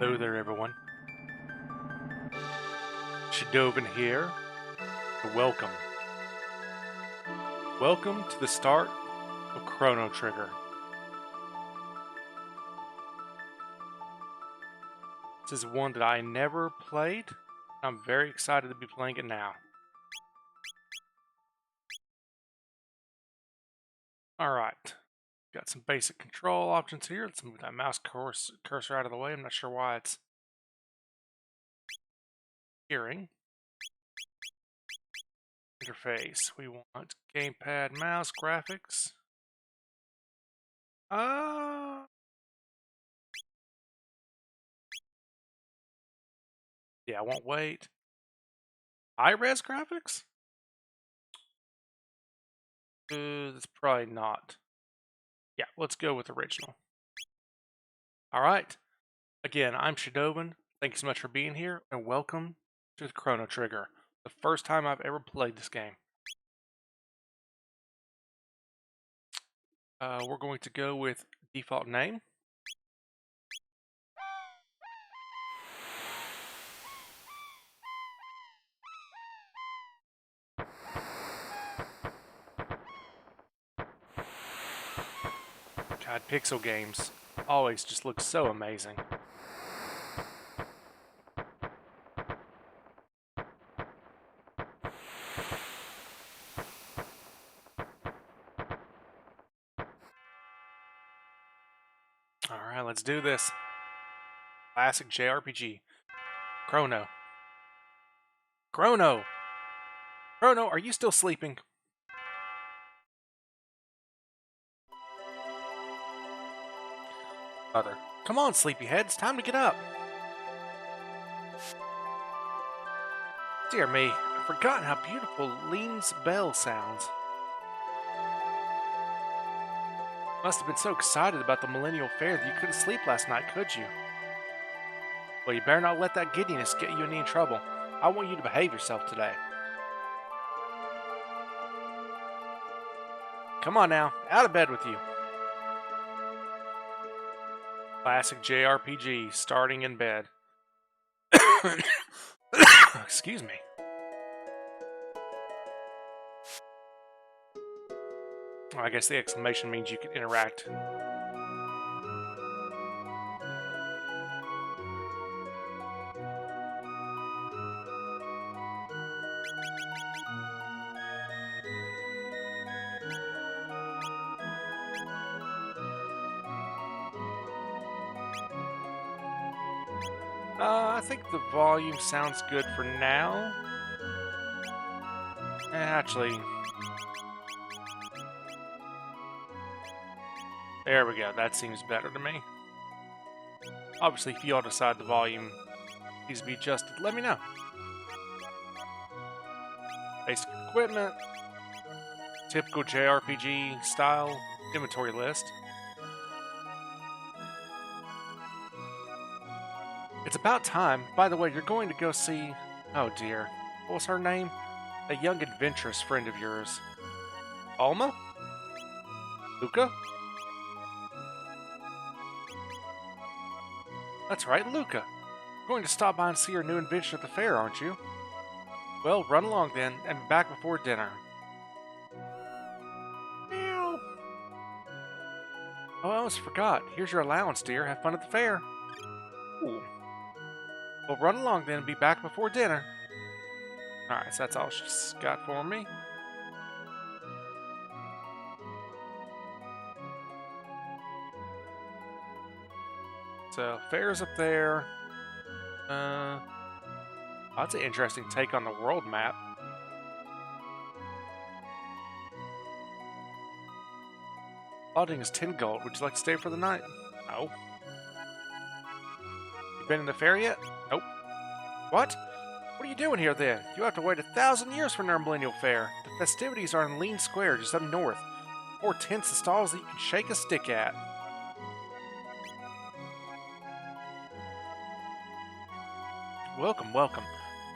Hello there, everyone. Shadovin here. Welcome. Welcome to the start of Chrono Trigger. This is one that I never played. I'm very excited to be playing it now. Alright. Got some basic control options here. Let's move that mouse cursor out of the way. I'm not sure why it's appearing. Interface. We want gamepad, mouse, graphics. Yeah, I won't wait. High-res graphics? That's probably not. Yeah, let's go with original. Alright. Again, I'm Shadovin. Thank you so much for being here, and welcome to the Chrono Trigger. The first time I've ever played this game. We're going to go with default name. God, pixel games always just look so amazing. Alright, let's do this. Classic JRPG. Chrono. Chrono! Chrono, are you still sleeping? Mother. Come on, sleepyhead, it's time to get up. Dear me, I've forgotten how beautiful Lean's bell sounds. Must have been so excited about the Millennial Fair that you couldn't sleep last night, could you? Well, you better not let that giddiness get you in any trouble. I want you to behave yourself today. Come on now, out of bed with you. Classic JRPG, starting in bed. Excuse me. Well, I guess the exclamation means you can interact. I think the volume sounds good for now. Actually, there we go. That seems better to me. Obviously, if you all decide the volume needs to be adjusted, let me know. Basic equipment. Typical JRPG style inventory list. It's about time. By the way, you're going to go see... Oh dear. What was her name? A young adventurous friend of yours. Alma? Luca? That's right, Luca. You're going to stop by and see your new invention at the fair, aren't you? Well, run along then, and be back before dinner. Meow. Oh, I almost forgot. Here's your allowance, dear. Have fun at the fair. Ooh. Well, run along then and be back before dinner. Alright, so that's all she's got for me. So, fair's up there. That's an interesting take on the world map. Lodging is 10 gold. Would you like to stay for the night? No. You been in the fair yet? Nope. What? What are you doing here then? You have to wait 1,000 years for our Millennial Fair. The festivities are in Lean Square, just up north. More tents and stalls that you can shake a stick at. Welcome, welcome.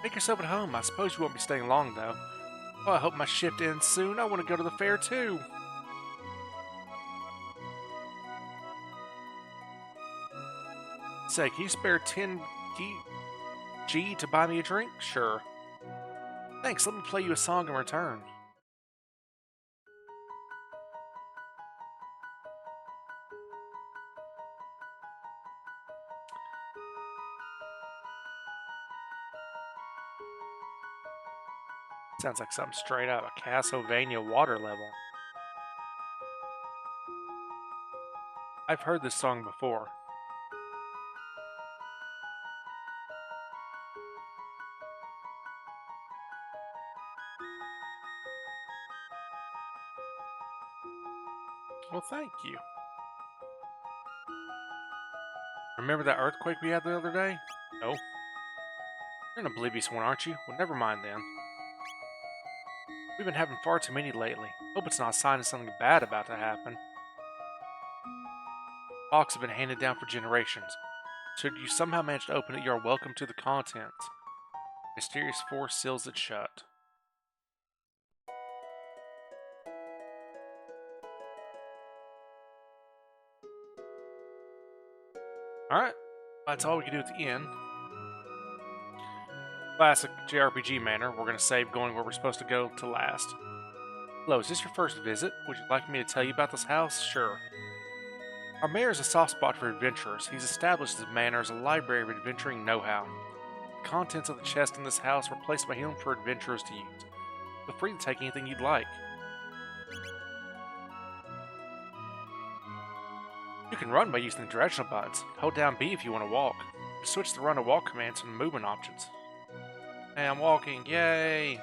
Make yourself at home. I suppose you won't be staying long, though. Oh, I hope my shift ends soon. I want to go to the fair, too. Say, can you spare 10 G to buy me a drink? Sure. Thanks, let me play you a song in return. Sounds like something straight out of a Castlevania water level. I've heard this song before. Well, thank you. Remember that earthquake we had the other day? No. You're an oblivious one, aren't you? Well, never mind then. We've been having far too many lately. Hope it's not a sign of something bad about to happen. Locks have been handed down for generations. Should you somehow manage to open it, you are welcome to the contents. Mysterious force seals it shut. Alright, that's all we can do at the end. Classic JRPG manner, we're going to save going where we're supposed to go to last. Hello, is this your first visit? Would you like me to tell you about this house? Sure. Our mayor has a soft spot for adventurers. He's established his manor as a library of adventuring know-how. The contents of the chest in this house were placed by him for adventurers to use. Feel free to take anything you'd like. You can run by using the directional buttons. Hold down B if you want to walk. You switch the run or walk commands from the movement options. Hey, I'm walking, yay!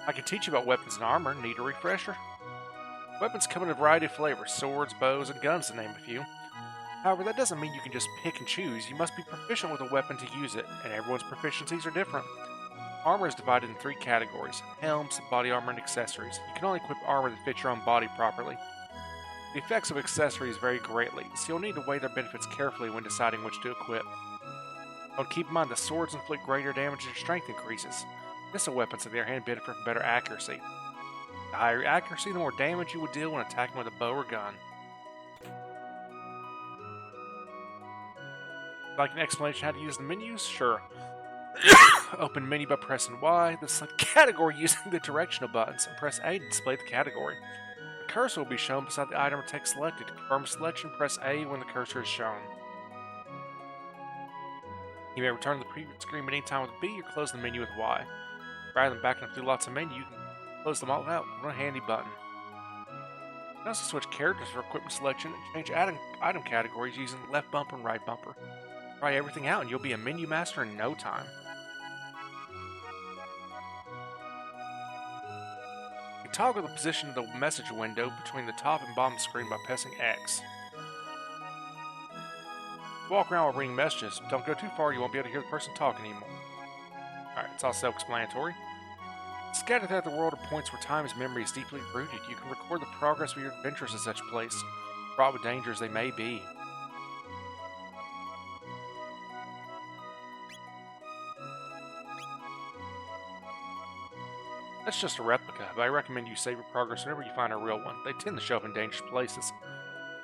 I can teach you about weapons and armor. Need a refresher? Weapons come in a variety of flavors, swords, bows, and guns to name a few. However, that doesn't mean you can just pick and choose. You must be proficient with a weapon to use it, and everyone's proficiencies are different. Armor is divided in 3 categories: helms, body armor, and accessories. You can only equip armor that fits your own body properly. The effects of accessories vary greatly, so you'll need to weigh their benefits carefully when deciding which to equip. But keep in mind that swords inflict greater damage as your strength increases. Missile weapons, on the other hand, benefit from better accuracy. The higher your accuracy, the more damage you will deal when attacking with a bow or gun. Like an explanation how to use the menus? Sure. Open menu by pressing Y, then select category using the directional buttons, and press A to display the category. The cursor will be shown beside the item or text selected. To confirm a selection, press A when the cursor is shown. You may return to the previous screen at any time with B or close the menu with Y. Rather than backing up through lots of menus, you can close them all out with one handy button. You can also switch characters for equipment selection and change item categories using the left bumper and right bumper. Try everything out and you'll be a menu master in no time. You can toggle the position of the message window between the top and bottom of the screen by pressing X. Walk around while reading messages. Don't go too far, you won't be able to hear the person talking anymore. Alright, it's all self-explanatory. Scattered throughout the world are points where time's memory is deeply rooted. You can record the progress of your adventures in such a place, fraught with dangers they may be. That's just a replica, but I recommend you save your progress whenever you find a real one. They tend to show up in dangerous places.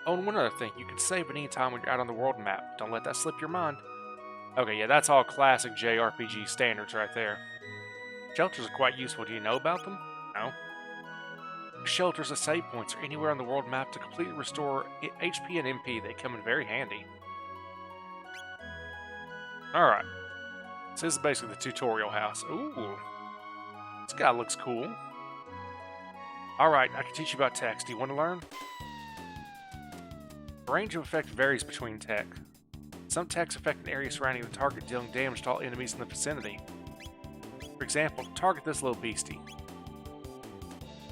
Oh, and one other thing, you can save at any time when you're out on the world map. Don't let that slip your mind. Okay, yeah, that's all classic JRPG standards right there. Shelters are quite useful. Do you know about them? No. Shelters as save points are anywhere on the world map to completely restore HP and MP. They come in very handy. Alright. So this is basically the tutorial house. Ooh. This guy looks cool. Alright, I can teach you about text. Do you want to learn? The range of effect varies between tech. Some techs affect an area surrounding the target, dealing damage to all enemies in the vicinity. For example, target this little beastie.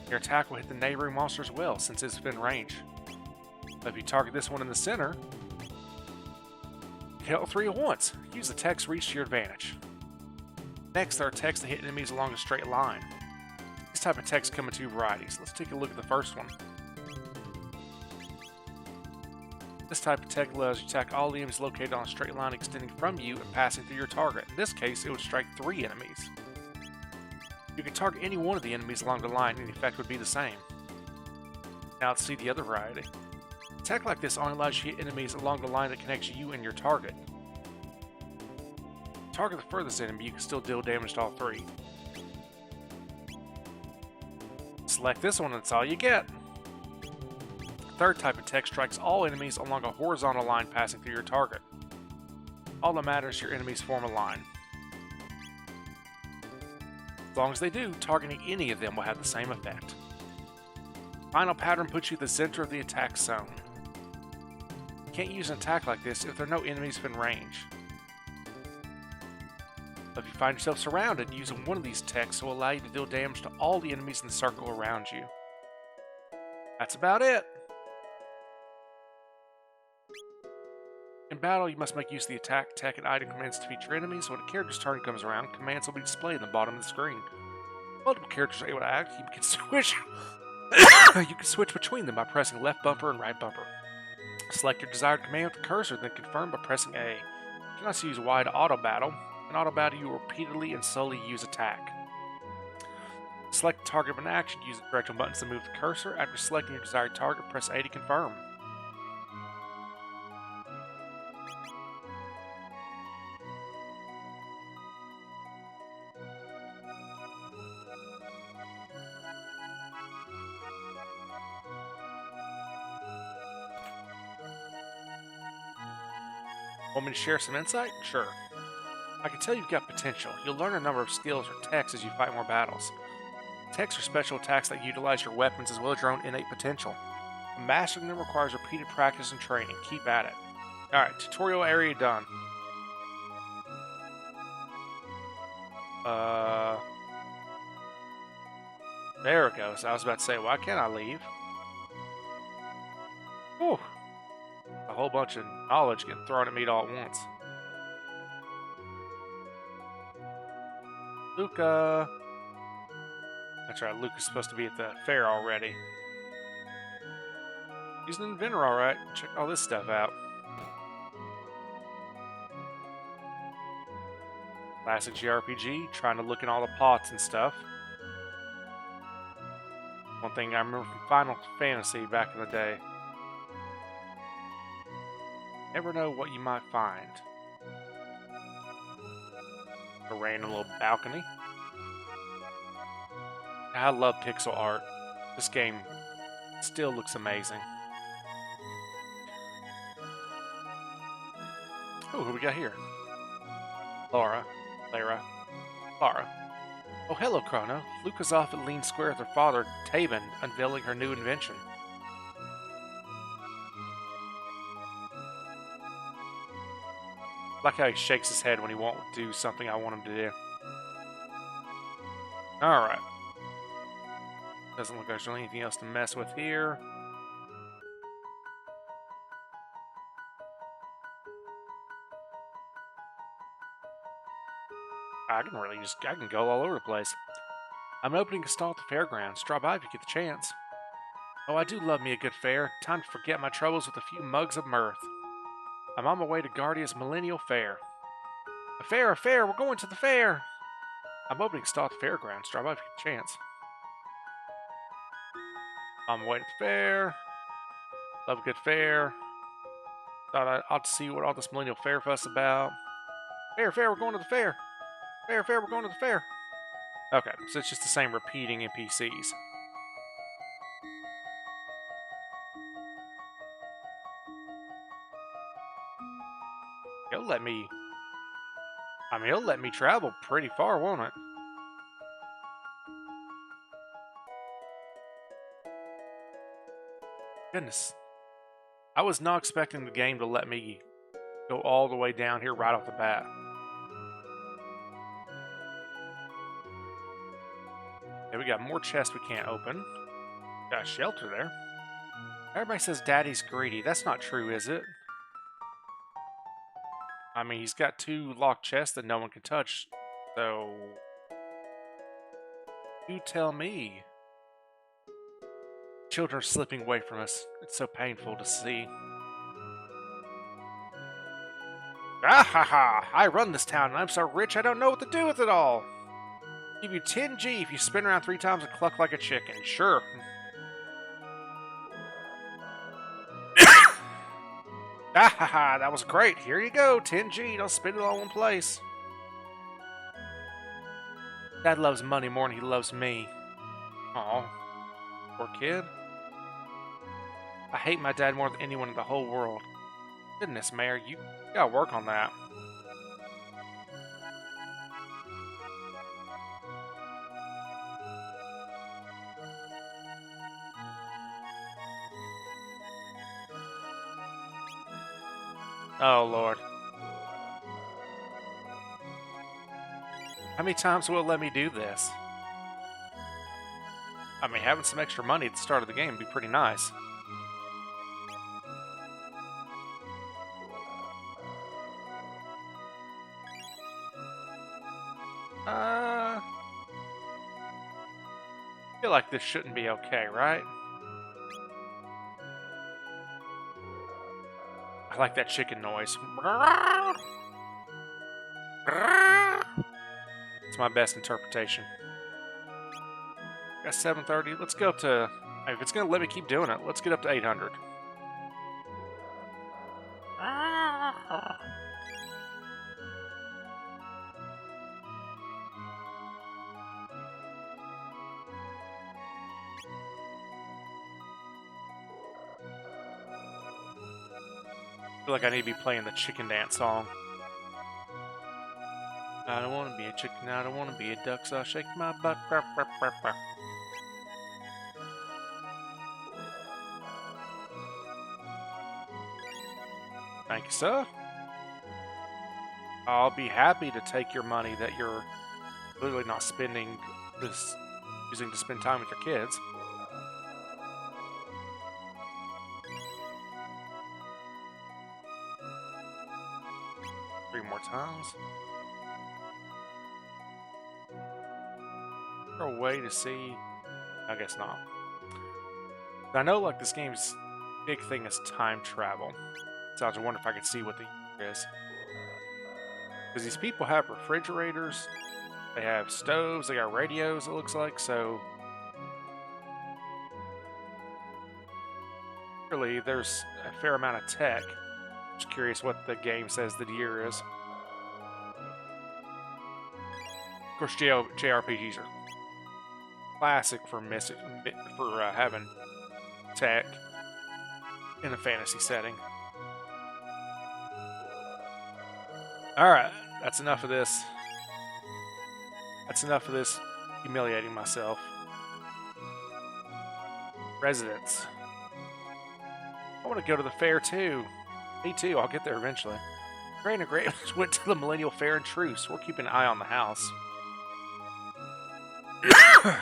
Your attack will hit the neighboring monster as well, since it's within range. But if you target this one in the center, you can hit all 3 at once. Use the tech's reach to your advantage. Next, there are techs that hit enemies along a straight line. These type of techs come in 2 varieties. Let's take a look at the first one. This type of tech allows you to attack all the enemies located on a straight line extending from you and passing through your target. In this case, it would strike 3 enemies. You can target any one of the enemies along the line and the effect would be the same. Now let's see the other variety. attack like this only allows you to hit enemies along the line that connects you and your target. Target the furthest enemy, you can still deal damage to all three. Select this one and that's all you get. The third type of attack strikes all enemies along a horizontal line passing through your target. All that matters is your enemies form a line. As long as they do, targeting any of them will have the same effect. Final pattern puts you at the center of the attack zone. You can't use an attack like this if there are no enemies within range. If you find yourself surrounded, using one of these attacks will allow you to deal damage to all the enemies in the circle around you. That's about it. In battle, you must make use of the attack, tech, and item commands to feature enemies. When a character's turn comes around, commands will be displayed in the bottom of the screen. Multiple characters are able to act. You can switch. You can switch between them by pressing left bumper and right bumper. Select your desired command with the cursor, then confirm by pressing A. You can also use Y to auto battle. In auto battle, you will repeatedly and slowly use attack. Select the target of an action. Use the directional buttons to move the cursor. After selecting your desired target, press A to confirm. Want me to share some insight? Sure. I can tell you've got potential. You'll learn a number of skills or techs as you fight more battles. Techs are special attacks that utilize your weapons as well as your own innate potential. Mastering them requires repeated practice and training. Keep at it. Alright, tutorial area done. There it goes. I was about to say, why can't I leave? Whew. A whole bunch of knowledge getting thrown at me all at once. Luca. That's right, Luca's supposed to be at the fair already. He's an inventor, alright. Check all this stuff out. Classic JRPG, trying to look in all the pots and stuff. One thing I remember from Final Fantasy back in the day. Never know what you might find. A random little balcony. I love pixel art. This game still looks amazing. Oh, who we got here? Lara. Oh, hello, Chrono. Luca's off at Lean Square with her father, Taban, unveiling her new invention. I like how he shakes his head when he won't do something I want him to do. Alright. Doesn't look like there's really anything else to mess with here. I can go all over the place. I'm opening a stall at the fairgrounds. Drop by if you get the chance. Oh, I do love me a good fair. Time to forget my troubles with a few mugs of mirth. I'm on my way to Guardia's Millennial Fair. A fair, we're going to the fair! I'm opening a stall at the fairgrounds. Drop by if you get the chance. On my way to the fair. Love a good fair. Thought I ought to see what all this Millennial Fair fuss about. Fair, we're going to the fair! Fair, we're going to the fair! Okay, so it's just the same repeating NPCs. It'll let me travel pretty far, won't it? Goodness. I was not expecting the game to let me go all the way down here right off the bat. Okay, we got more chests we can't open. Got a shelter there. Everybody says Daddy's greedy. That's not true, is it? I mean, he's got 2 locked chests that no one can touch, so... You tell me. Children are slipping away from us. It's so painful to see. Ah ha ha! I run this town and I'm so rich I don't know what to do with it all! Give you 10 G if you spin around 3 times and cluck like a chicken. Sure. Ah ha ha, that was great. Here you go, 10G. Don't spend it all in one place. Dad loves money more than he loves me. Aw, poor kid. I hate my dad more than anyone in the whole world. Goodness, Mayor, you gotta work on that. Oh, Lord. How many times will it let me do this? I mean, having some extra money at the start of the game would be pretty nice. I feel like this shouldn't be okay, right? I like that chicken noise. It's my best interpretation. Got 730. Let's go up to... If it's going to let me keep doing it, let's get up to 800. I feel like I need to be playing the chicken dance song. I don't want to be a chicken, I don't want to be a duck, so I shake my butt. Thank you, sir. I'll be happy to take your money that you're literally not spending this, using to spend time with your kids. Three more times. Is there a way to see? I guess not. I know, like, this game's big thing is time travel. So I was wondering if I could see what the year is. Because these people have refrigerators, they have stoves, they got radios, it looks like, so... Really, there's a fair amount of tech. Just curious what the game says the year is. Of course, JRPGs are classic for having tech in a fantasy setting. Alright, that's enough of this. That's enough of this humiliating myself. Residents. I want to go to the fair too. Me too, I'll get there eventually. Granny and Graves went to the Millennial Fair in truce. We're keeping an eye on the house.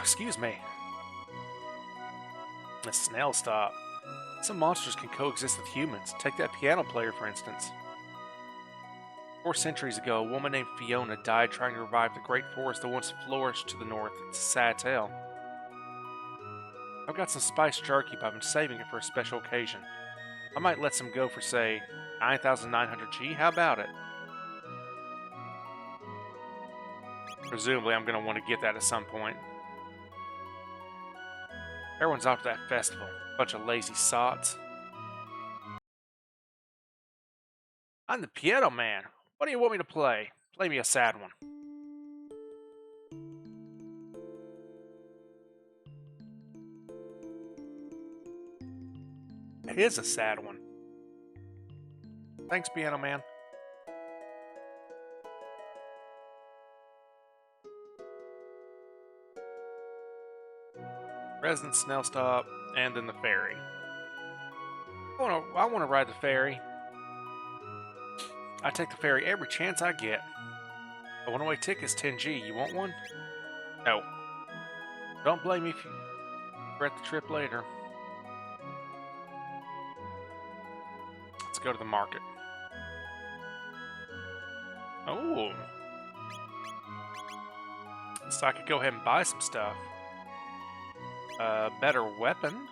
Excuse me. A snail stop. Some monsters can coexist with humans. Take that piano player, for instance. 4 centuries ago, a woman named Fiona died trying to revive the great forest that once flourished to the north. It's a sad tale. I've got some spiced jerky, but I've been saving it for a special occasion. I might let some go for, say, 9,900G. How about it? Presumably, I'm going to want to get that at some point. Everyone's off to that festival. Bunch of lazy sots. I'm the piano man. What do you want me to play? Play me a sad one. It is a sad one. Thanks, piano man. Resident Snail Stop, and then the ferry. I want to ride the ferry. I take the ferry every chance I get. A one-way ticket's 10G. You want one? No. Don't blame me if you regret the trip later. Let's go to the market. Oh. So I could go ahead and buy some stuff. Better weapon.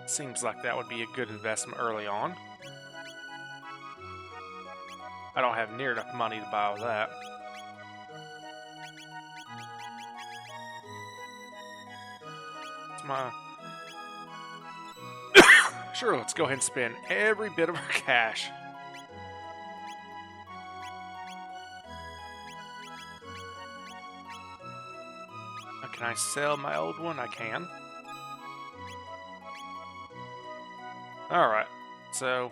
Seems like that would be a good investment early on. I don't have near enough money to buy all that. It's my... Sure, let's go ahead and spend every bit of our cash. Can I sell my old one? I can. Alright, so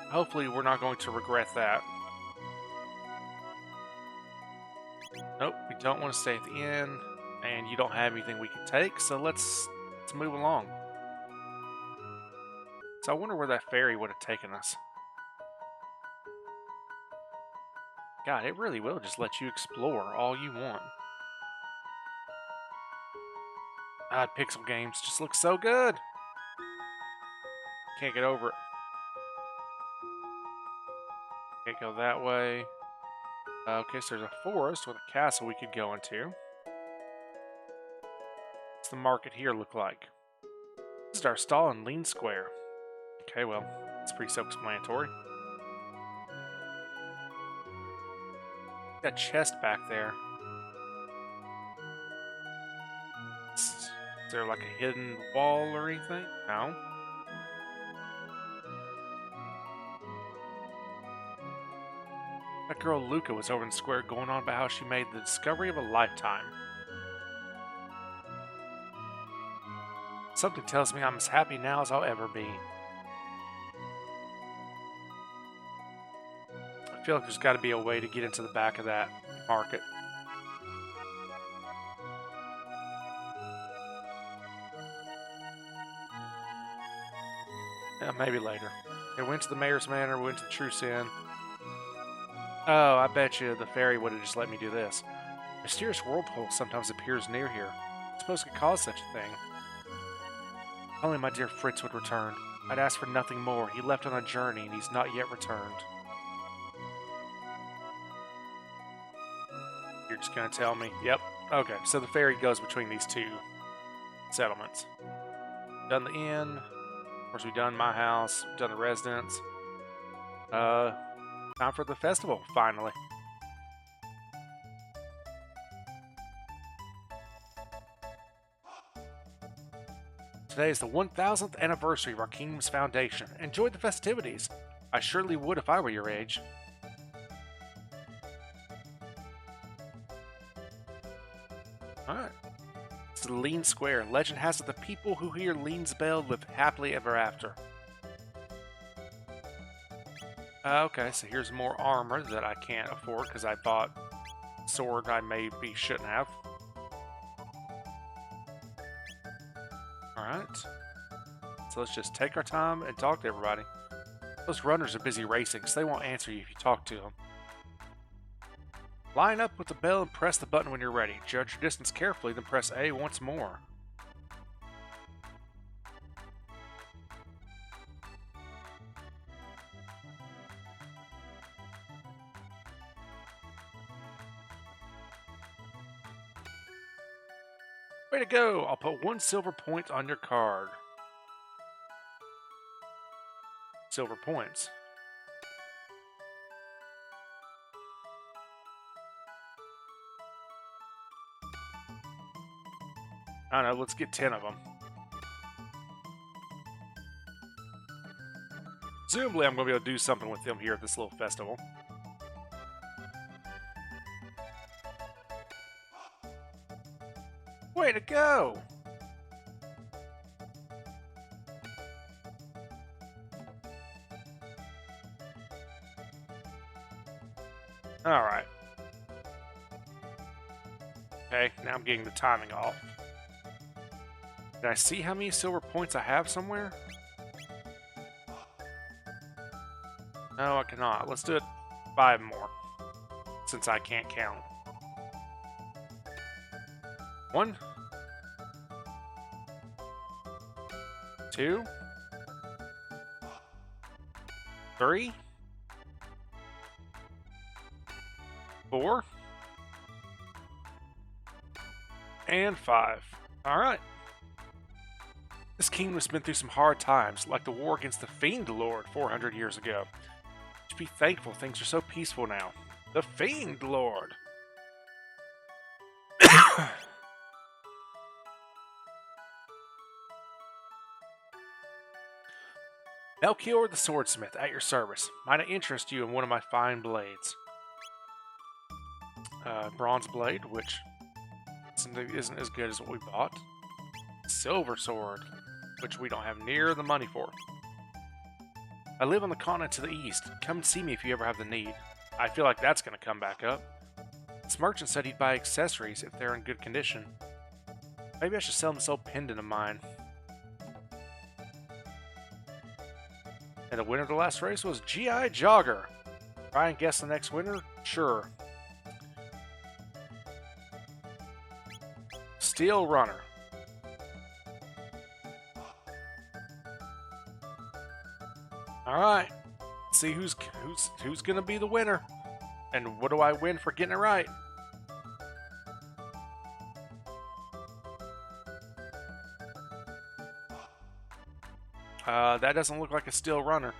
hopefully we're not going to regret that. Nope, we don't want to stay at the inn, and you don't have anything we can take, so let's move along. So I wonder where that ferry would have taken us. God, it really will just let you explore all you want. God, pixel games just look so good. Can't get over it. Can't go that way. Okay, so there's a forest with a castle we could go into. What's the market here look like? This is our stall in Lean Square. Okay, well, it's pretty self-explanatory. Got a chest back there. Is there like a hidden wall or anything? No. That girl Luca was over in the square going on about how she made the discovery of a lifetime. Something tells me I'm as happy now as I'll ever be. I feel like there's got to be a way to get into the back of that market. Yeah, maybe later. We went to the Mayor's Manor, we went to the Truce Inn. Oh, I bet you the ferry would have just let me do this. A mysterious whirlpool sometimes appears near here. I suppose it could cause such a thing. Only my dear Fritz would return. I'd ask for nothing more. He left on a journey and he's not yet returned. You're just gonna tell me? Yep. Okay, so the ferry goes between these two settlements. Done the inn. Of course, we've done my house. We've done the residence. Time for the festival, finally. Today is the 1000th anniversary of our kingdom's foundation. Enjoy the festivities. I surely would if I were your age. Alright. This is Lean Square. Legend has it the people who hear Lean's bell live happily ever after. Okay, so here's more armor that I can't afford because I bought a sword I maybe shouldn't have. Alright. So let's just take our time and talk to everybody. Those runners are busy racing, so they won't answer you if you talk to them. Line up with the bell and press the button when you're ready. Judge your distance carefully, then press A once more. Way to go! I'll put 1 silver point on your card. Silver points. I don't know, let's get 10 of them. Presumably I'm going to be able to do something with them here at this little festival. Way to go! Alright. Okay, now I'm getting the timing off. Can I see how many silver points I have somewhere? No, I cannot. Let's do it 5 more, since I can't count. 1, 2, 3, 4, and 5. Alright. This kingdom's been through some hard times, like the war against the Fiend Lord 400 years ago. Just be thankful things are so peaceful now. The Fiend Lord! Melchior the Swordsmith, at your service. Might I interest you in one of my fine blades? Bronze blade, which isn't as good as what we bought. Silver sword, which we don't have near the money for. I live on the continent to the east. Come and see me if you ever have the need. I feel like that's going to come back up. This merchant said he'd buy accessories if they're in good condition. Maybe I should sell him this old pendant of mine. And the winner of the last race was G.I. Jogger. Try and guess the next winner? Sure. Steel Runner. Alright. See who's gonna be the winner. And what do I win for getting it right? That doesn't look like a steel runner.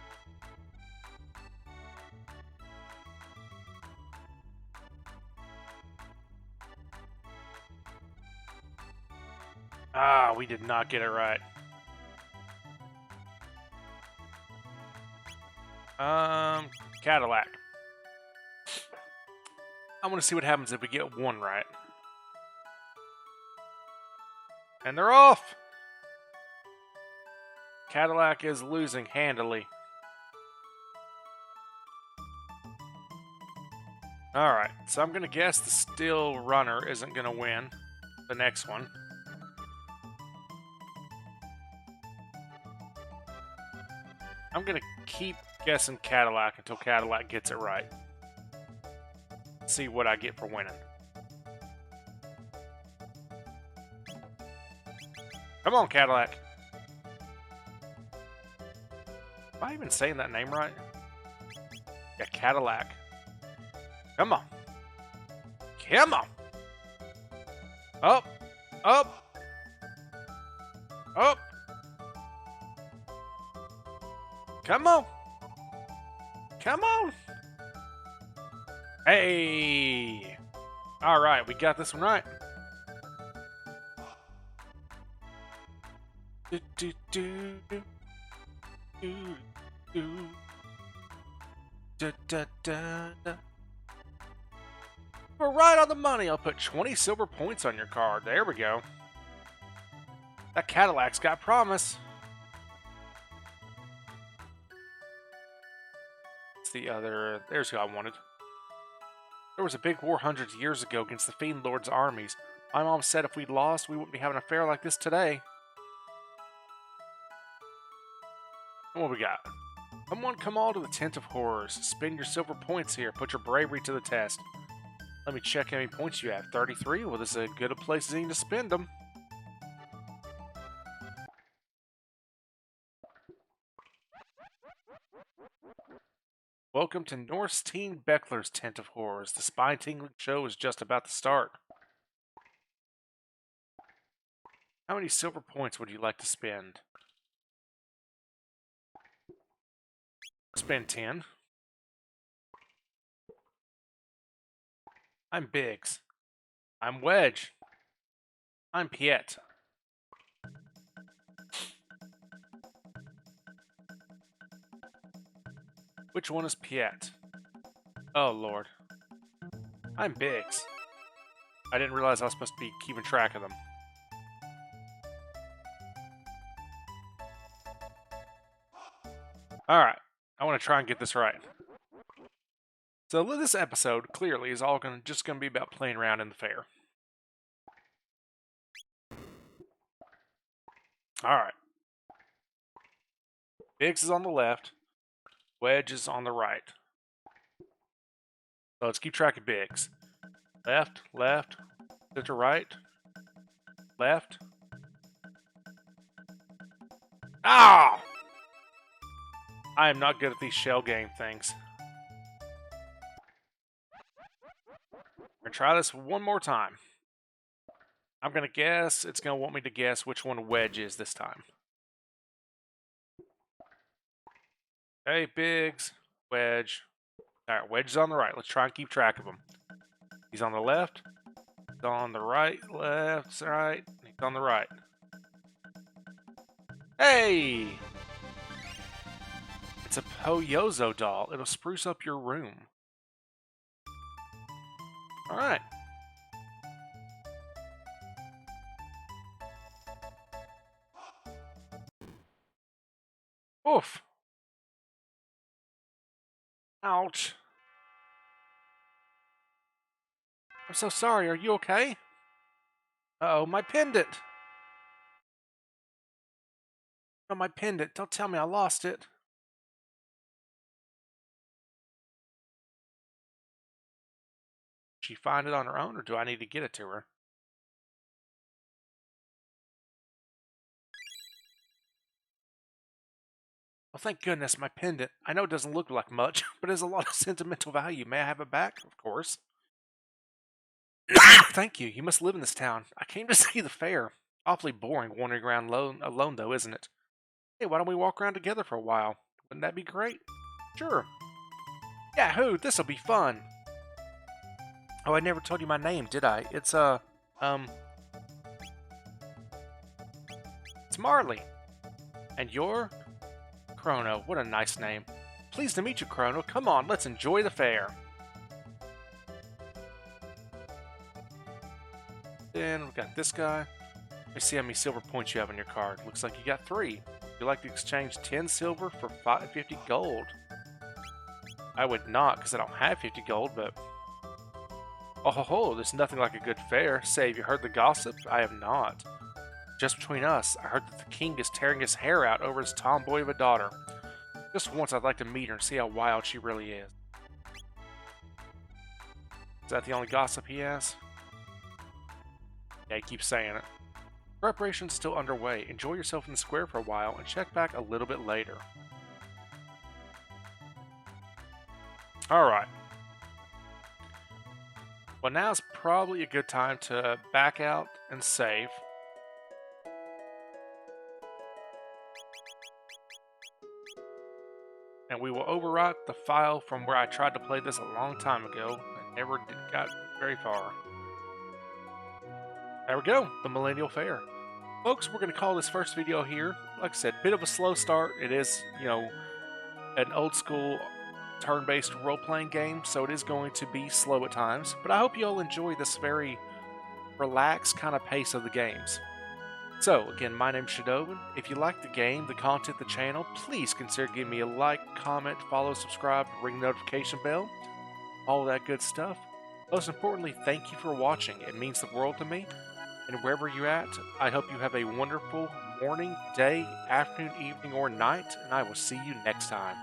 Ah, we did not get it right. Cadillac. I want to see what happens if we get one right. And they're off! Cadillac is losing handily. Alright, so I'm going to guess the Steel Runner isn't going to win the next one. I'm going to keep guessing Cadillac until Cadillac gets it right. See what I get for winning. Come on, Cadillac. Am I even saying that name right? Yeah, Cadillac. Come on. Come on. Up. Up. Up. Come on. Come on. Hey. All right, we got this one right. Do, do, do, do. Do, do. Da, da, da, da. We're right on the money. I'll put 20 silver points on your card. There we go. That Cadillac's got promise. It's the other... There's who I wanted. There was a big war hundreds of years ago against the Fiend Lord's armies. My mom said if we'd lost, we wouldn't be having a fair like this today. What we got? Come all to the Tent of Horrors. Spend your silver points here. Put your bravery to the test. Let me check how many points you have. 33? Well, this is as good a place as any to spend them. Welcome to Norstein Beckler's Tent of Horrors. The spine-tingling show is just about to start. How many silver points would you like to spend? Spend 10. I'm Biggs. I'm Wedge. I'm Piet. Which one is Piet? Oh, Lord. I'm Biggs. I didn't realize I was supposed to be keeping track of them. Alright. I want to try and get this right. So this episode, clearly, is all just going to be about playing around in the fair. Alright. Biggs is on the left. Wedge is on the right. So let's keep track of Biggs. Left, left, center, right, left. Ah! I am not good at these shell game things. We're going to try this one more time. I'm going to guess. It's going to want me to guess which one Wedge is this time. Hey, Biggs. Wedge. Alright, Wedge is on the right. Let's try and keep track of him. He's on the left. He's on the right. Left, right. He's on the right. Hey! It's a Poyozo doll. It'll spruce up your room. Alright. Oof. Ouch. I'm so sorry. Are you okay? Uh-oh, my pendant. Oh, my pendant. Don't tell me I lost it. Did she find it on her own, or do I need to get it to her? Well, thank goodness, my pendant. I know it doesn't look like much, but it has a lot of sentimental value. May I have it back? Of course. Thank you. You must live in this town. I came to see the fair. Awfully boring wandering around alone, though, isn't it? Hey, why don't we walk around together for a while? Wouldn't that be great? Sure. Yahoo! This'll be fun. Oh, I never told you my name, did I? It's Marley. And you're Chrono. What a nice name. Pleased to meet you, Chrono. Come on, let's enjoy the fair. Then we've got this guy. Let me see how many silver points you have on your card. Looks like you got 3. Would you like to exchange 10 silver for 50 gold? I would not, because I don't have 50 gold, but... Oh ho ho, there's nothing like a good fair. Say, have you heard the gossip? I have not. Just between us, I heard that the king is tearing his hair out over his tomboy of a daughter. Just once I'd like to meet her and see how wild she really is. Is that the only gossip he has? Yeah, he keeps saying it. Preparation's still underway. Enjoy yourself in the square for a while and check back a little bit later. Alright. Well, now's probably a good time to back out and save. And we will overwrite the file from where I tried to play this a long time ago and never got very far. There we go, the Millennial Fair. Folks, we're going to call this first video here. Like I said, bit of a slow start. It is, you know, an old school turn-based role-playing game, so it is going to be slow at times. But I hope you all enjoy this very relaxed kind of pace of the games. So, again, my name's Shadowman. If you like the game, the content, the channel, please consider giving me a like, comment, follow, subscribe, ring the notification bell, all of that good stuff. Most importantly, thank you for watching. It means the world to me. And wherever you're at, I hope you have a wonderful morning, day, afternoon, evening, or night, and I will see you next time.